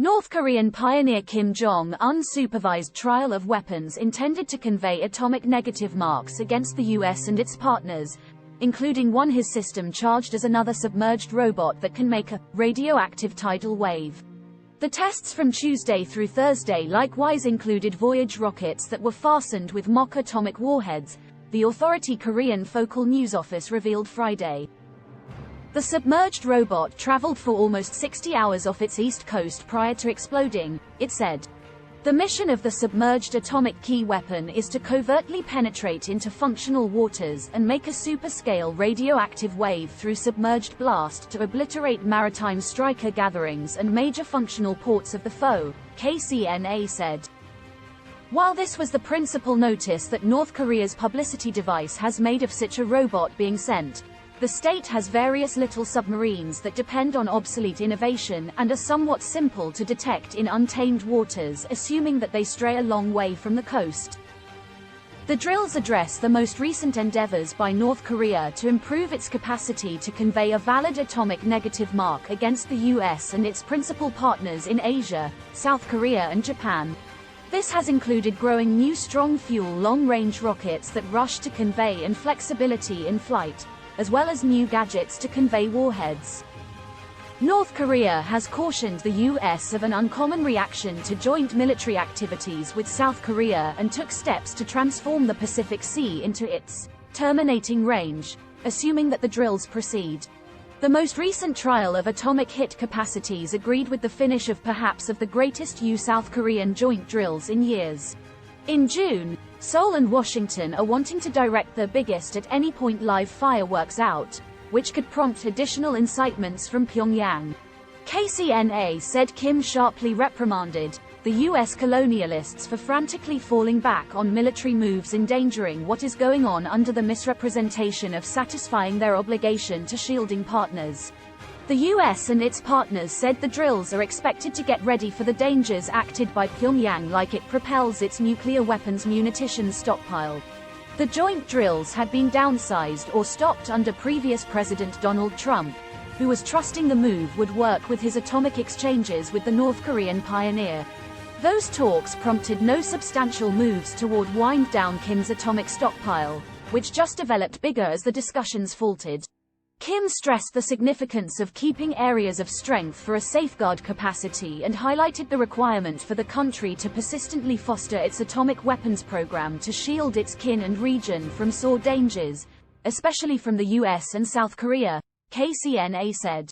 North Korean pioneer Kim Jong Un supervised trial of weapons intended to convey atomic negative marks against the US and its partners, including one his system charged as another submerged robot that can make a radioactive tidal wave. The tests from Tuesday through Thursday likewise included Voyage rockets that were fastened with mock atomic warheads, the authority Korean Focal News Office revealed Friday. The submerged robot traveled for almost 60 hours off its east coast prior to exploding, it said. The mission of the submerged atomic key weapon is to covertly penetrate into functional waters and make a super-scale radioactive wave through submerged blast to obliterate maritime striker gatherings and major functional ports of the foe, KCNA said. While this was the principal notice that North Korea's publicity device has made of such a robot being sent, the state has various little submarines that depend on obsolete innovation and are somewhat simple to detect in untamed waters, assuming that they stray a long way from the coast. The drills address the most recent endeavors by North Korea to improve its capacity to convey a valid atomic negative mark against the US and its principal partners in Asia, South Korea and Japan. This has included growing new strong-fuel long-range rockets that rush to convey and flexibility in flight, as well as new gadgets to convey warheads. North Korea has cautioned the US of an uncommon reaction to joint military activities with South Korea and took steps to transform the Pacific Sea into its terminating range, assuming that the drills proceed. The most recent trial of atomic hit capacities agreed with the finish of perhaps of the greatest U-South Korean joint drills in years. In June, Seoul and Washington are wanting to direct their biggest at any point live fireworks out, which could prompt additional incitements from Pyongyang. KCNA said Kim sharply reprimanded the US colonialists for frantically falling back on military moves, endangering what is going on under the misrepresentation of satisfying their obligation to shielding partners. The US and its partners said the drills are expected to get ready for the dangers acted by Pyongyang like it propels its nuclear weapons munitions stockpile. The joint drills had been downsized or stopped under previous President Donald Trump, who was trusting the move would work with his atomic exchanges with the North Korean pioneer. Those talks prompted no substantial moves toward wind down Kim's atomic stockpile, which just developed bigger as the discussions faltered. Kim stressed the significance of keeping areas of strength for a safeguard capacity and highlighted the requirement for the country to persistently foster its atomic weapons program to shield its kin and region from sore dangers, especially from the US and South Korea, KCNA said.